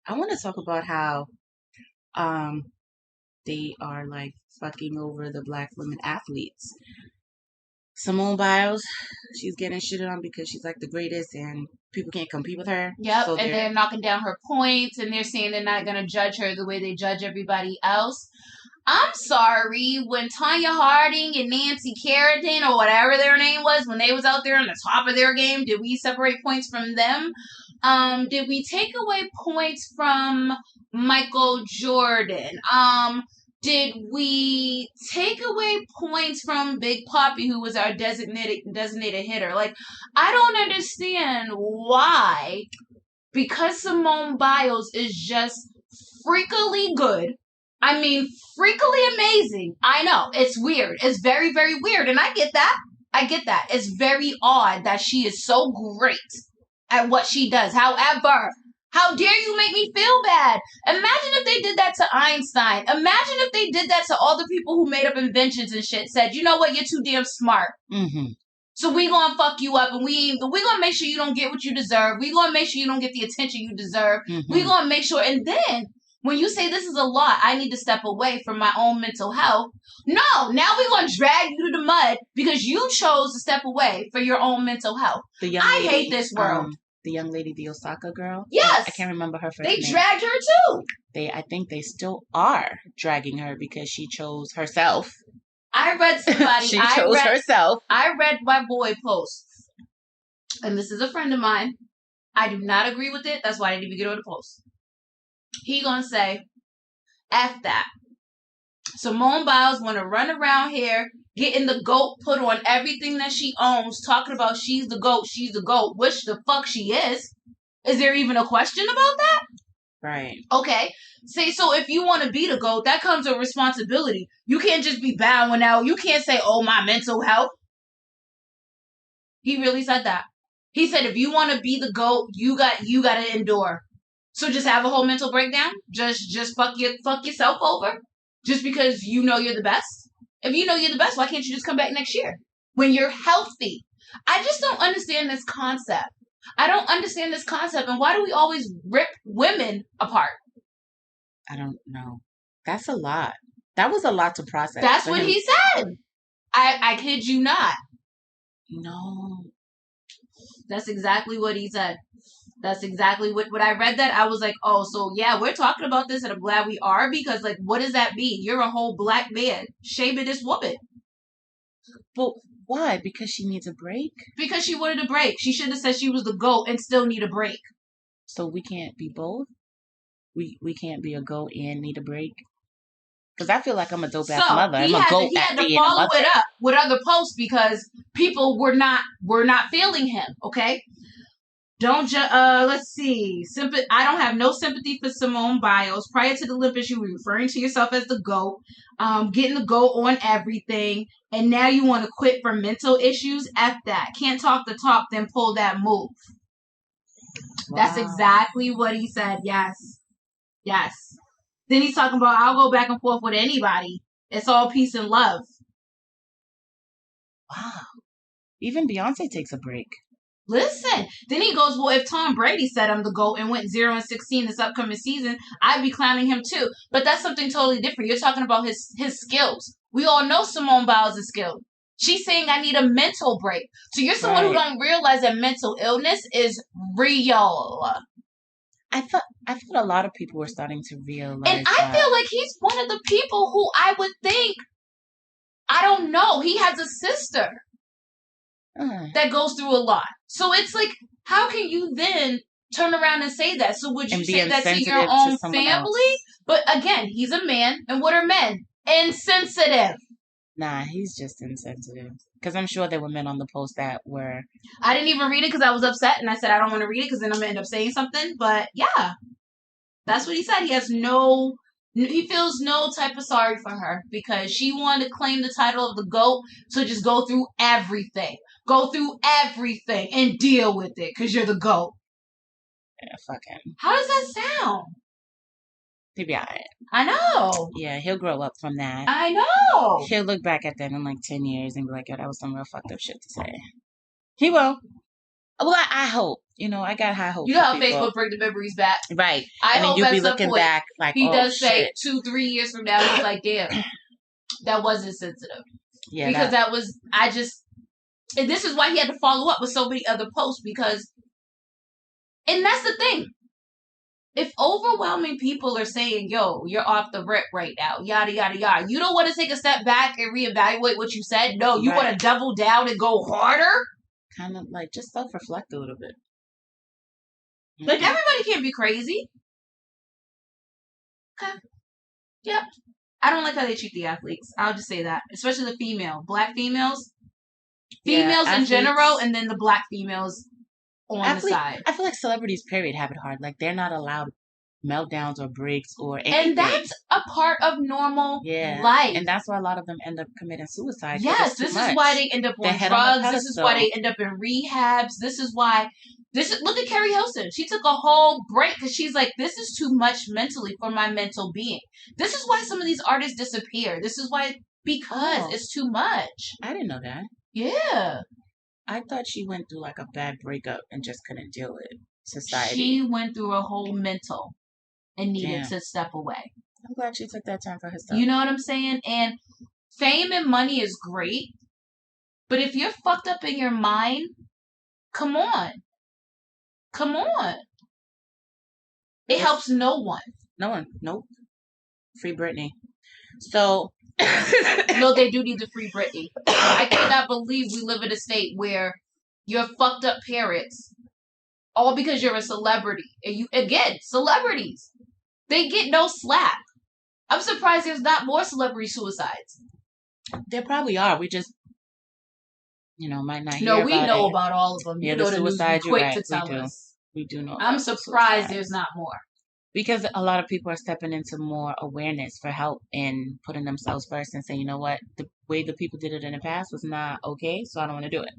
I want to talk about how um they are like fucking over the black women athletes. Simone Biles, she's getting shitted on because she's like the greatest and people can't compete with her. Yep, So and they're knocking down her points, and they're saying they're not going to judge her the way they judge everybody else. I'm sorry, when Tanya Harding and Nancy Kerrigan or whatever their name was, when they was out there on the top of their game, did we separate points from them? Did we take away points from Michael Jordan? Did we take away points from Big Poppy, who was our designated hitter? Like, I don't understand why, because Simone Biles is just freakily good. I mean, freakily amazing. I know, it's weird. It's very, very weird, and I get that. I get that. It's very odd that she is so great at what she does. However, how dare you make me feel bad? Imagine if they did that to Einstein. Imagine if they did that to all the people who made up inventions and shit. Said, you know what, you're too damn smart. Mm-hmm. So we gonna fuck you up, and we gonna make sure you don't get what you deserve. We gonna make sure you don't get the attention you deserve. Mm-hmm. We gonna make sure, and then when you say this is a lot, I need to step away from my own mental health. No, now we gonna drag you to the mud because you chose to step away for your own mental health. I hate this world. The young lady, the Osaka girl. Yes, I can't remember her first name. They dragged her too. I think they still are dragging her because she chose herself. I read somebody. She chose herself. I read my boy post, and this is a friend of mine. I do not agree with it. That's why I didn't even get on the post. He gonna say, F that. Simone Biles wanna run around here getting the GOAT put on everything that she owns, talking about she's the GOAT, which the fuck she is. Is there even a question about that? Right. Okay. Say, so if you want to be the GOAT, that comes with responsibility. You can't just be bowing out. You can't say, oh, my mental health. He really said that. He said, if you want to be the GOAT, you got to endure. So just have a whole mental breakdown? Just fuck yourself over? Just because you know you're the best? If you know you're the best, why can't you just come back next year? When you're healthy. I just don't understand this concept. I don't understand this concept. And why do we always rip women apart? I don't know. That's a lot. That was a lot to process. That's what he said. I kid you not. No. That's exactly what he said. That's exactly what when I read that, I was like, oh, so yeah, we're talking about this and I'm glad we are because, like, what does that mean? You're a whole black man shaming this woman. But why? Because she needs a break? Because she wanted a break. She should have said she was the GOAT and still need a break. So we can't be both? We can't be a GOAT and need a break? Because I feel like I'm a dope-ass mother. I'm a GOAT he had to follow it up with other posts because people were not feeling him, okay? Let's see. I don't have no sympathy for Simone Biles. Prior to the Olympics, you were referring to yourself as the GOAT, getting the GOAT on everything, and now you want to quit for mental issues? F that. Can't talk the talk, then pull that move. Wow. That's exactly what he said. Yes. Yes. Then he's talking about, I'll go back and forth with anybody. It's all peace and love. Wow. Even Beyonce takes a break. Listen. Then he goes, well, if Tom Brady said I'm the GOAT and went 0-16 this upcoming season, I'd be clowning him too. But that's something totally different. You're talking about his skills. We all know Simone Biles is skilled. She's saying I need a mental break. So you're someone who don't realize that mental illness is real. I thought a lot of people were starting to realize. And I feel like he's one of the people who I would think, I don't know, he has a sister that goes through a lot. So it's like, how can you then turn around and say that? So would you say that to your own family? Else. But again, he's a man, and what are men? Insensitive. Nah, he's just insensitive. Because I'm sure there were men on the post that were... I didn't even read it because I was upset, and I said I don't want to read it because then I'm going to end up saying something. But yeah, that's what he said. He feels no type of sorry for her because she wanted to claim the title of the GOAT, so just go through everything. Go through everything and deal with it because you're the GOAT. Yeah, fuck him. How does that sound? He'll be alright. I know. Yeah, he'll grow up from that. I know. He'll look back at that in like 10 years and be like, yo, that was some real fucked up shit to say. He will. Well, I hope. I got high hopes. You know for how people. Facebook bring the memories back? Right. I and then hope you'll at be some looking point back like, he oh, does say shit. 2-3 years from now, he's like, damn, that wasn't sensitive. Yeah. Because that was, and this is why he had to follow up with so many other posts because, and that's the thing. If overwhelming people are saying, yo, you're off the rip right now, yada, yada, yada, you don't want to take a step back and reevaluate what you said? No, you want to double down and go harder? Kind of like just self-reflect a little bit. Like, everybody can't be crazy. Okay. Yep. I don't like how they treat the athletes. I'll just say that. Especially the female. Black females. Females in general, and then the black females on the side. I feel like celebrities, period, have it hard. Like, they're not allowed meltdowns or breaks or anything. And that's a part of normal life. And that's why a lot of them end up committing suicide. Yes, this is why they end up on drugs. This is why they end up in rehabs. This is why... Look at Carrie Hilson. She took a whole break because she's like, this is too much mentally for my mental being. This is why some of these artists disappear. This is why... Because it's too much. I didn't know that. Yeah. I thought she went through like a bad breakup and just couldn't deal with society. She went through a whole mental and needed to step away. I'm glad she took that time for herself. You know what I'm saying? And fame and money is great, but if you're fucked up in your mind, come on. Come on. It helps no one. No one. Nope. Free Britney. So... No, they do need to free Britney. I cannot believe we live in a state where your fucked up parents, all because you're a celebrity, and you, again, celebrities, they get no slack. I'm surprised there's not more celebrity suicides. There probably are. We just, might not hear about it. No, we know it. about all of them. Yeah, you know the suicide, quick to tell us. We do know. I'm surprised there's not more. Because a lot of people are stepping into more awareness for help and putting themselves first and saying, you know what, the way the people did it in the past was not okay, so I don't want to do it.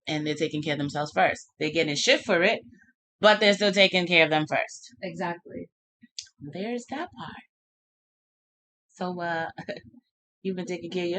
And they're taking care of themselves first. They're getting shit for it, but they're still taking care of them first. Exactly. There's that part. So, you've been taking care of